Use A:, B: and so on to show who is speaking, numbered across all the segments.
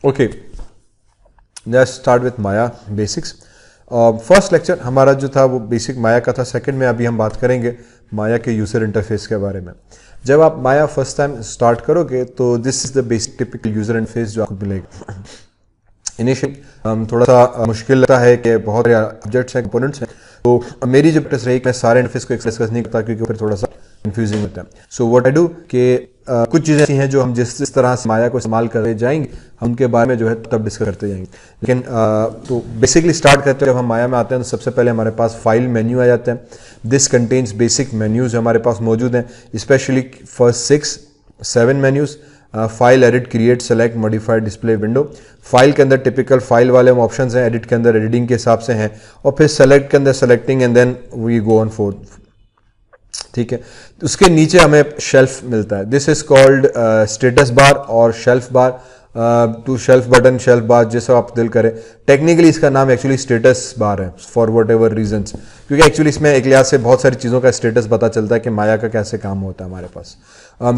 A: Okay, let's start with Maya basics. First lecture हमारा जो था वो बेसिक माया का था। सेकंड में अभी हम बात करेंगे माया के यूज़र इंटरफेस के बारे में। जब आप माया फर्स्ट टाइम स्टार्ट करोगे तो this is the basic typical user interface जो आपको मिलेगा। इनिशियल थोड़ा सा मुश्किल लगता है कि बहुत सारे ऑब्जेक्ट्स हैं, कंपोनेंट्स हैं, तो मेरी जो प्रैक्टिस रही मैं सारे इंटरफेस को एक्सप्रेस नहीं करता क्योंकि फिर थोड़ा सा कंफ्यूजिंग होता है। सो व्हाट आई डू कि कुछ चीज़ें ऐसी हैं जो हम जिस तरह से माया को इस्तेमाल करते जाएंगे हम उनके बारे में जो है तब डिस्कस करते जाएंगे। लेकिन तो बेसिकली स्टार्ट करते हैं, जब हम माया में आते हैं तो सबसे पहले हमारे पास फाइल मेन्यू आ जाता है। दिस कंटेन्स बेसिक मेन्यूज हमारे पास मौजूद हैं, specially first 7 menus. File, edit, create, select, modify, display, window. File के अंदर टिपिकल फाइल वाले ऑप्शंस हैं, एडिट के अंदर एडिटिंग के हिसाब से हैं, और फिर सेलेक्ट के अंदर selecting and then we go on fourth. ठीक है, तो उसके नीचे हमें शेल्फ मिलता है। This is called status bar और shelf bar. To shelf button, shelf bar, जैसा आप दिल करें। टेक्निकली इसका नाम एक्चुअली स्टेटस बार है फॉर वट एवर रीजन्स, क्योंकि एक्चुअली इसमें एक लिहाज से बहुत सारी चीज़ों का स्टेटस पता चलता है कि माया का कैसे काम होता है हमारे पास।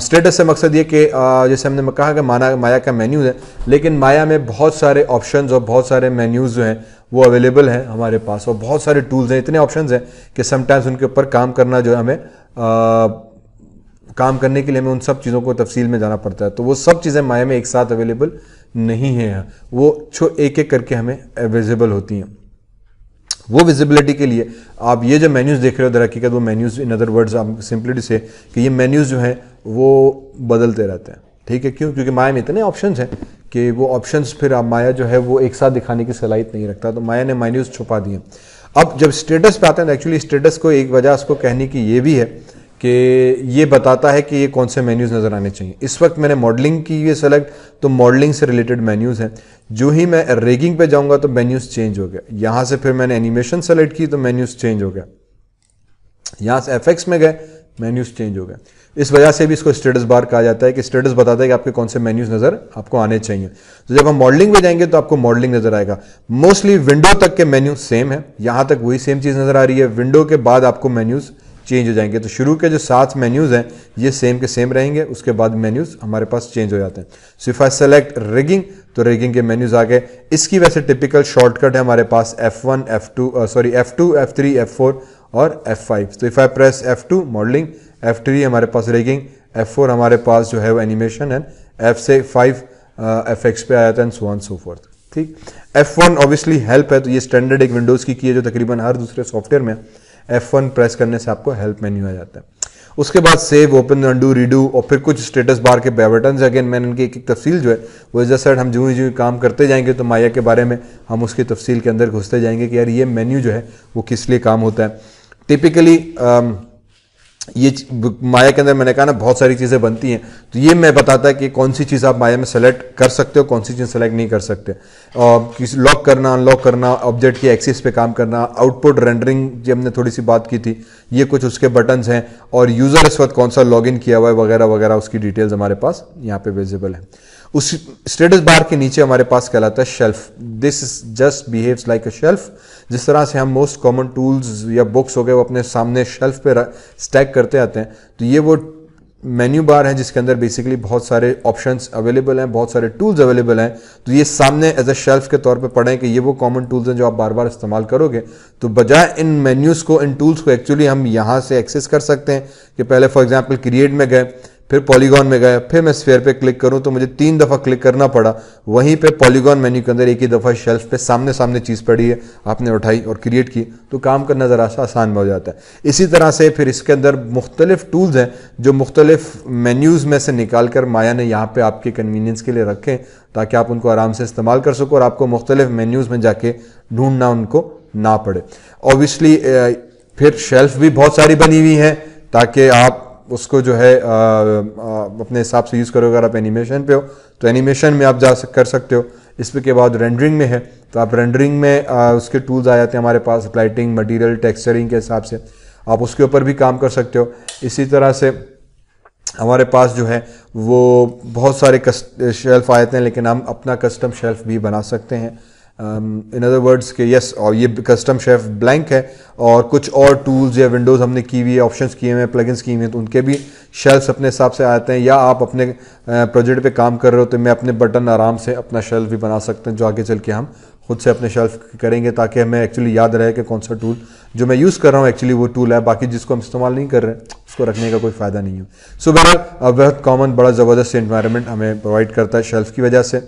A: स्टेटस से मकसद ये कि जैसे हमने कहा कि माया का मेन्यूज है, लेकिन माया में बहुत सारे ऑप्शंस और बहुत सारे मेन्यूज जो हैं वो अवेलेबल हैं हमारे पास, और बहुत सारे टूल्स हैं, इतने ऑप्शंस हैं कि समटाइम्स उनके ऊपर काम करना जो है हमें काम करने के लिए हमें उन सब चीज़ों को तफसील में जाना पड़ता है। तो वो सब चीज़ें माया में एक साथ अवेलेबल नहीं है, वो एक एक करके हमें विजिबल होती हैं। वो विजिबिलिटी के लिए आप ये जो मेन्यूज देख रहे हो दर हकीकत वो मेन्यूज, इन अदर वर्ड्स आप सिंपली से कि ये मेन्यूज जो हैं वो बदलते रहते हैं। ठीक है, क्यों? क्योंकि माया में इतने ऑप्शंस हैं कि वो ऑप्शंस फिर आप माया जो है वो एक साथ दिखाने की सलाहियत नहीं रखता, तो माया ने मेन्यूज छुपा दिए। अब जब स्टेटस पे आते हैं तो एक्चुअली स्टेटस को एक वजह उसको कहने की ये भी है कि ये बताता है कि ये कौन से मेन्यूज़ नज़र आने चाहिए। इस वक्त मैंने मॉडलिंग की है सेलेक्ट, तो मॉडलिंग से रिलेटेड मेन्यूज़ हैं। जो ही मैं रेगिंग पे जाऊंगा तो मेन्यूज़ चेंज हो गया। यहाँ से फिर मैंने एनिमेशन सेलेक्ट की तो मेन्यूज़ चेंज हो गया। यहाँ से एफएक्स में गए, मेन्यूज़ चेंज हो गए। इस वजह से भी इसको स्टेटस बार कहा जाता है कि स्टेटस बताता है कि आपके कौन से मेन्यूज़ नज़र आपको आने चाहिए। तो जब हम मॉडलिंग में जाएंगे तो आपको मॉडलिंग नज़र आएगा। मोस्टली विंडो तक के मेन्यू सेम है, यहाँ तक वही सेम चीज़ नज़र आ रही है। विंडो के बाद आपको मेन्यूज़ चेंज हो जाएंगे। तो शुरू के जो 7 मेन्यूज़ हैं ये सेम के सेम रहेंगे, उसके बाद मेन्यूज़ हमारे पास चेंज हो जाते हैं। So if I select rigging तो रिगिंग के मेन्यूज़ आ गए। इसकी वैसे टिपिकल शॉर्टकट है हमारे पास F1, F2, F3, F4 और F5। तो if I press F2 modelling, F3 हमारे पास रिगिंग, F4 हमारे पास जो है वो एनिमेशन है, F5 FX पे आ जाता है, सो ऑन सो फोर्थ। ठीक, F1 ऑब्वियसली हेल्प है, तो ये स्टैंडर्ड एक विंडोज़ की है जो तकरीबन हर दूसरे सॉफ्टवेयर में F1 प्रेस करने से आपको हेल्प मेन्यू आ जाता है। उसके बाद सेव, ओपन, अंडू, रीडू, और फिर कुछ स्टेटस बार के बटन्स। अगेन मैंने इनकी एक तफसील जो है वो एज अ सेड हम जो काम करते जाएंगे तो माया के बारे में हम उसकी तफसील के अंदर घुसते जाएंगे कि यार ये मेन्यू जो है वो किस लिए काम होता है। टिपिकली ये माया के अंदर मैंने कहा ना बहुत सारी चीज़ें बनती हैं, तो ये मैं बताता है कि कौन सी चीज़ आप माया में सेलेक्ट कर सकते हो, कौन सी चीज़ सेलेक्ट नहीं कर सकते। किसी लॉक करना, अनलॉक करना, ऑब्जेक्ट की एक्सिस पे काम करना, आउटपुट रेंडरिंग जो हमने थोड़ी सी बात की थी, ये कुछ उसके बटन्स हैं, और यूज़र इस वक्त कौन सा लॉगिन किया हुआ है वगैरह वगैरह, उसकी डिटेल्स हमारे पास यहाँ पे विजिबल है। उस स्टेटस बार के नीचे हमारे पास कहलाता है shelf. This just behaves like a shelf. जिस तरह से हम मोस्ट कॉमन टूल्स या बुक्स हो गए वो अपने सामने शेल्फ पे स्टैक करते आते हैं, तो ये वो मेन्यू बार है जिसके अंदर बेसिकली बहुत सारे ऑप्शंस अवेलेबल हैं, बहुत सारे टूल्स अवेलेबल हैं। तो ये सामने एज अ शेल्फ के तौर पे पढ़ें कि ये वो कॉमन टूल्स हैं जो आप बार बार इस्तेमाल करोगे। तो बजाय इन मेन्यूज़ को, इन टूल्स को एक्चुअली हम यहाँ से एक्सेस कर सकते हैं कि पहले फॉर एग्जाम्पल क्रिएट में गए, फिर पॉलीगॉन में गए, फिर मैं स्फीयर पे क्लिक करूं तो मुझे 3 दफ़ा क्लिक करना पड़ा। वहीं पे पॉलीगॉन मेन्यू के अंदर एक ही दफ़ा शेल्फ पे सामने सामने चीज़ पड़ी है, आपने उठाई और क्रिएट की, तो काम करना ज़रा सा आसान हो जाता है। इसी तरह से फिर इसके अंदर मुख्तलिफ टूल्स हैं जो मुख्तलिफ मेन्यूज़ में से निकाल कर माया ने यहाँ पे आपके कन्वीनियंस के लिए रखें ताकि आप उनको आराम से इस्तेमाल कर सको और आपको मुख्तलिफ मेन्यूज़ में जाके ढूंढना उनको ना पड़े। ऑब्वियसली फिर शेल्फ भी बहुत सारी बनी हुई हैं ताकि आप उसको जो है अपने हिसाब से यूज़ करो। अगर आप एनिमेशन पे हो तो एनिमेशन में आप कर सकते हो। इसके के बाद रेंडरिंग में है तो आप रेंडरिंग में उसके टूल्स आ जाते हैं हमारे पास, लाइटिंग, मटेरियल, टेक्सचरिंग के हिसाब से आप उसके ऊपर भी काम कर सकते हो। इसी तरह से हमारे पास जो है वो बहुत सारे शेल्फ आते हैं, लेकिन हम अपना कस्टम शेल्फ भी बना सकते हैं। इन अदर वर्ड्स के यस, और ये कस्टम शेफ ब्लैंक है और कुछ और टूल्स या विंडोज़ हमने की हुई है, ऑप्शंस किए हुए हैं, प्लगइन्स किए हुए हैं, तो उनके भी शेल्फ्स अपने हिसाब से आते हैं। या आप अपने प्रोजेक्ट पे काम कर रहे हो तो मैं अपने बटन आराम से अपना शेल्फ भी बना सकते हैं, जो आगे चल के हम खुद से अपने शेल्फ करेंगे, ताकि हमें एक्चुअली याद रहे कि कौन सा टूल जो मैं यूज़ कर रहा हूँ एक्चुअली वो टूल है, बाकी जिसको हम इस्तेमाल नहीं कर रहे हैं उसको रखने का कोई फ़ायदा नहीं है। सो बहरहाल बहुत कॉमन, बड़ा ज़बरदस्त एनवायरनमेंट हमें प्रोवाइड करता है शेल्फ की वजह से।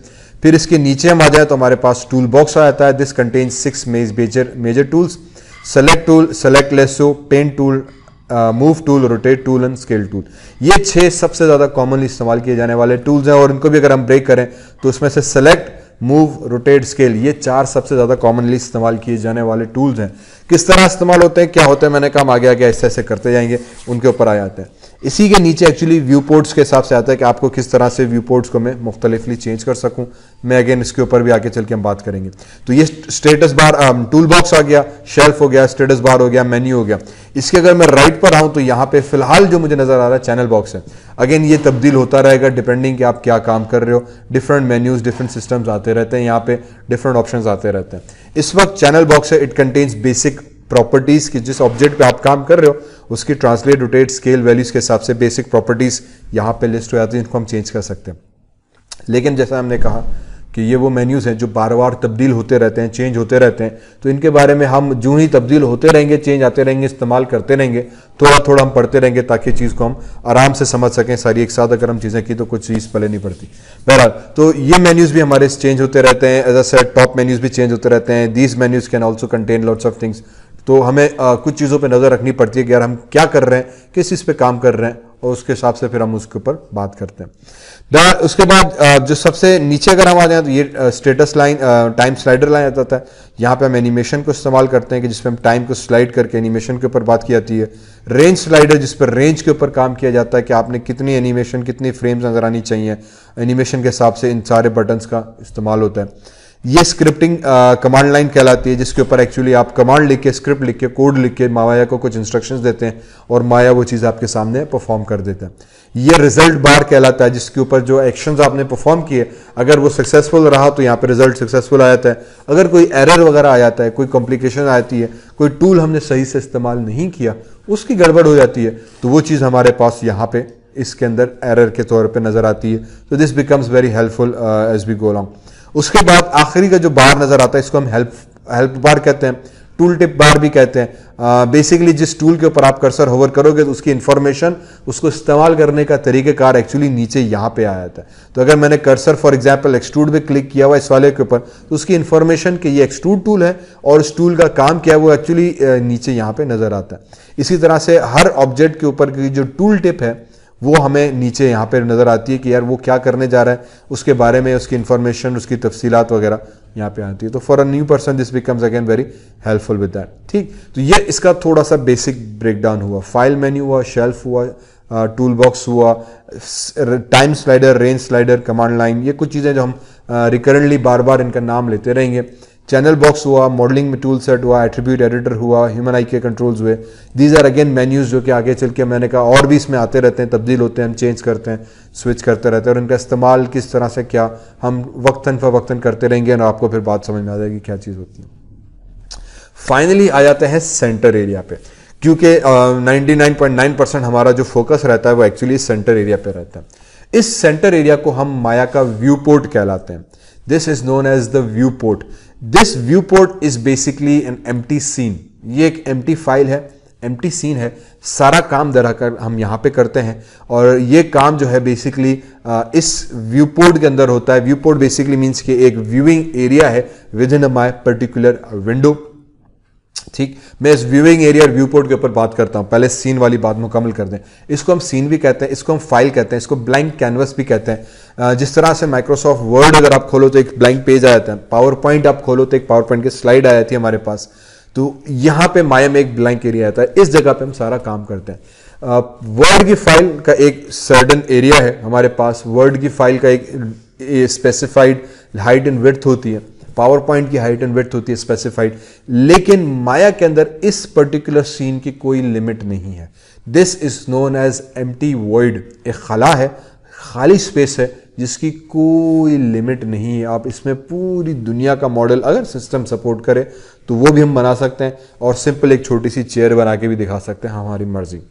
A: फिर इसके नीचे हम आ जाए तो हमारे पास टूल बॉक्स आ जाता है। This contains 6 major tools: select tool, select lasso, paint tool, move tool, rotate tool and scale tool. ये 6 सबसे ज़्यादा कॉमनली इस्तेमाल किए जाने वाले टूल्स हैं, और इनको भी अगर हम ब्रेक करें तो उसमें से सेलेक्ट, मूव, रोटेट, स्केल, ये 4 सबसे ज़्यादा कॉमनली इस्तेमाल किए जाने वाले टूल्स हैं। किस तरह इस्तेमाल होते हैं, क्या होते हैं, मैंने कहा आगे आगे ऐसे ऐसे करते जाएंगे, उनके ऊपर आ जाते हैं। इसी के नीचे एक्चुअली व्यू पोर्ट्स के हिसाब से आता है कि आपको किस तरह से व्यू पोर्ट्स को मैं मुख्तलिफली चेंज कर सकूं। मैं अगेन इसके ऊपर भी आगे चल के हम बात करेंगे। तो ये स्टेटस बार, टूल बॉक्स आ गया, शेल्फ हो गया, स्टेटस बार हो गया, मेन्यू हो गया। इसके अगर मैं राइट पर आऊं तो यहाँ पे फिलहाल जो मुझे नजर आ रहा है चैनल बॉक्स है। अगेन ये तब्दील होता रहेगा डिपेंडिंग कि आप क्या काम कर रहे हो, डिफरेंट मेन्यूज, डिफरेंट सिस्टम्स आते रहते हैं, यहाँ पे डिफरेंट ऑप्शंस आते रहते हैं। इस वक्त चैनल बॉक्स है, इट कंटेन्स बेसिक प्रॉपर्टीज की, जिस ऑब्जेक्ट पे आप काम कर रहे हो उसकी ट्रांसलेट, रोटेट, स्केल वैल्यूज के हिसाब से बेसिक प्रॉपर्टीज यहाँ पे लिस्ट हो जाती है, इनको हम चेंज कर सकते हैं। लेकिन जैसा हमने कहा कि ये वो मेन्यूज हैं जो बार बार तब्दील होते रहते हैं, चेंज होते रहते हैं, तो इनके बारे में हम जो ही तब्दील होते रहेंगे, चेंज आते रहेंगे, इस्तेमाल करते रहेंगे, थोड़ा थोड़ा हम पढ़ते रहेंगे ताकि चीज़ को हम आराम से समझ सकें। सारी एक साथ अगर हम चीज़ें की तो कुछ चीज़ पहले नहीं पड़ती। बहरहाल तो ये मेन्यूज भी हमारे चेंज होते रहते हैं। As a said, top menus भी चेंज होते रहते हैं। These menus can also contain lots of things. तो हमें कुछ चीज़ों पे नज़र रखनी पड़ती है कि यार हम क्या कर रहे हैं, किस चीज़ पे काम कर रहे हैं, और उसके हिसाब से फिर हम उसके ऊपर बात करते हैं। उसके बाद जो सबसे नीचे अगर हम आ जाए तो ये status line, time slider line आता है। यहाँ पे हम एनिमेशन को इस्तेमाल करते हैं कि जिसमें हम टाइम को स्लाइड करके एनिमेशन के ऊपर बात की जाती है। रेंज स्लाइडर, जिस पर रेंज के ऊपर काम किया जाता है कि आपने कितनी एनिमेशन, कितनी फ्रेम्स नजर आनी चाहिए, एनिमेशन के हिसाब से इन सारे बटन्स का इस्तेमाल होता है। ये स्क्रिप्टिंग कमांड लाइन कहलाती है, जिसके ऊपर एक्चुअली आप कमांड लिख के, स्क्रिप्ट लिख के, कोड लिख के माया को कुछ इंस्ट्रक्शंस देते हैं और माया वो चीज़ आपके सामने परफॉर्म कर देता है। ये रिजल्ट बार कहलाता है, जिसके ऊपर जो एक्शंस आपने परफॉर्म किए, अगर वो सक्सेसफुल रहा तो यहाँ पे रिजल्ट सक्सेसफुल आ जाता है। अगर कोई एरर वगैरह आ जाता है, कोई कॉम्प्लिकेशन आती है, कोई टूल हमने सही से इस्तेमाल नहीं किया, उसकी गड़बड़ हो जाती है, तो वो चीज़ हमारे पास यहाँ पे इसके अंदर एरर के तौर पर नजर आती है। तो this becomes very helpful as we go along. उसके बाद आखिरी का जो बार नजर आता है इसको हम हेल्प बार कहते हैं, टूल टिप बार भी कहते हैं। बेसिकली जिस टूल के ऊपर आप कर्सर होवर करोगे तो उसकी इंफॉर्मेशन, उसको इस्तेमाल करने का तरीक़ेकार एक्चुअली नीचे यहाँ पे आ जाता है। तो अगर मैंने कर्सर फॉर एग्जांपल एक्सट्रूड पे क्लिक किया हुआ इस वाले के ऊपर, तो उसकी इंफॉर्मेशन कि ये एक्सट्रूड टूल है और इस टूल का काम क्या है वो एक्चुअली नीचे यहाँ पे नजर आता है। इसी तरह से हर ऑब्जेक्ट के ऊपर की जो टूल टिप है वो हमें नीचे यहाँ पे नजर आती है कि यार वो क्या करने जा रहा है, उसके बारे में उसकी इंफॉर्मेशन, उसकी तफसीलात वगैरह यहाँ पे आती है। तो for a new person this becomes again very helpful with that. ठीक, तो ये इसका थोड़ा सा बेसिक ब्रेकडाउन हुआ। फाइल मेन्यू हुआ, शेल्फ हुआ, टूल बॉक्स हुआ, time slider, range slider, command line, ये कुछ चीज़ें जो हम रिकरेंटली बार बार इनका नाम लेते रहेंगे। चैनल बॉक्स हुआ, मॉडलिंग में टूल सेट हुआ, एट्रीब्यूट एडिटर हुआ, ह्यूमन आई के कंट्रोल्स हुए। दीज आर अगेन मेन्यूज जो कि आगे चल के मैंने कहा और भी इसमें आते रहते हैं, तब्दील होते हैं, हम चेंज करते हैं, स्विच करते रहते हैं, और इनका इस्तेमाल किस तरह से क्या हम वक्तन फ़वक्तन करते रहेंगे और आपको फिर बात समझ में आ जाएगी क्या चीज़ होती है। फाइनली आ जाते हैं सेंटर एरिया पे, क्योंकि 99.9% हमारा जो फोकस रहता है वो एक्चुअली सेंटर एरिया पे रहता है। इस सेंटर एरिया को हम माया का व्यू पोर्ट कहलाते हैं। This is known as the view port. This view port is basically an empty scene. ये एक एम्प्टी फाइल है, एम्प्टी सीन है। सारा काम दरअसल हम यहाँ पे करते हैं और ये काम जो है बेसिकली इस व्यू पोर्ट के अंदर होता है। व्यू पोर्ट बेसिकली मीन्स कि एक व्यूइंग एरिया है with in my particular window. ठीक, मैं इस व्यूइंग एरिया और व्यू पोर्ट के ऊपर बात करता हूं। पहले सीन वाली बात मुकम्मल कर दें। इसको हम सीन भी कहते हैं, इसको हम फाइल कहते हैं, इसको ब्लैंक कैनवस भी कहते हैं। जिस तरह से माइक्रोसॉफ्ट वर्ड अगर आप खोलो तो एक ब्लैंक पेज आ जाता है, पावर पॉइंट आप खोलो तो एक पावर पॉइंट की स्लाइड आ जाती है हमारे पास। तो यहां पे माया में एक ब्लैंक एरिया आता है, इस जगह पे हम सारा काम करते हैं। वर्ड की फाइल का एक सर्टन एरिया है हमारे पास। वर्ड की फाइल का एक स्पेसिफाइड हाइट एंड विड्थ होती है, पावर पॉइंट की हाइट एंड विड्थ होती है स्पेसिफाइड। लेकिन माया के अंदर इस पर्टिकुलर सीन की कोई लिमिट नहीं है। This is known as empty void. एक खला है, खाली स्पेस है जिसकी कोई लिमिट नहीं है। आप इसमें पूरी दुनिया का मॉडल अगर सिस्टम सपोर्ट करे तो वो भी हम बना सकते हैं, और सिंपल एक छोटी सी चेयर बना के भी दिखा सकते हैं, हमारी मर्जी,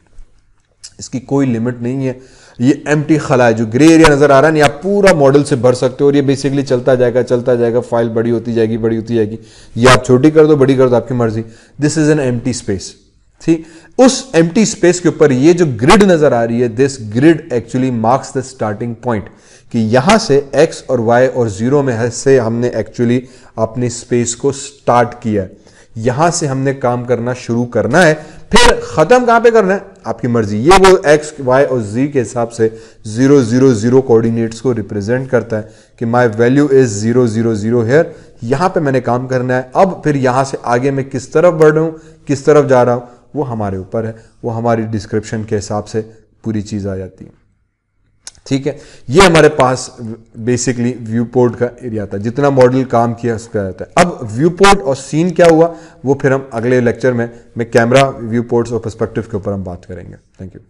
A: इसकी कोई लिमिट नहीं है। ये एम्प्टी खला है, जो ग्रे एरिया नजर आ रहा है ना, आप पूरा मॉडल से भर सकते हो, और ये बेसिकली चलता जाएगा, फाइल बड़ी होती जाएगी, ये आप छोटी कर दो बड़ी कर दो, आपकी मर्जी। This is an empty space. ठीक, उस एम्प्टी स्पेस के ऊपर ये जो ग्रिड नजर आ रही है, this grid actually marks the starting point, कि यहां से x और y और 0 में से हमने एक्चुअली अपनी स्पेस को स्टार्ट किया है, यहां से हमने काम करना शुरू करना है, फिर खत्म कहां पे करना है आपकी मर्जी। ये वो x, y और z के हिसाब से 0 0 0 कोऑर्डिनेट्स को रिप्रेजेंट करता है कि माय वैल्यू इज 0 0 0 हियर, यहां पे मैंने काम करना है। अब फिर यहां से आगे मैं किस तरफ बढ़ रहा हूं, किस तरफ जा रहा हूं, वो हमारे ऊपर है, वो हमारी डिस्क्रिप्शन के हिसाब से पूरी चीज आ जाती है। ठीक है, ये हमारे पास बेसिकली व्यू पोर्ट का एरिया था, जितना मॉडल काम किया उस पर आ जाता है। अब व्यू पोर्ट और सीन क्या हुआ वो फिर हम अगले लेक्चर में कैमरा, व्यू पोर्ट्स और पर्सपेक्टिव के ऊपर हम बात करेंगे। Thank you.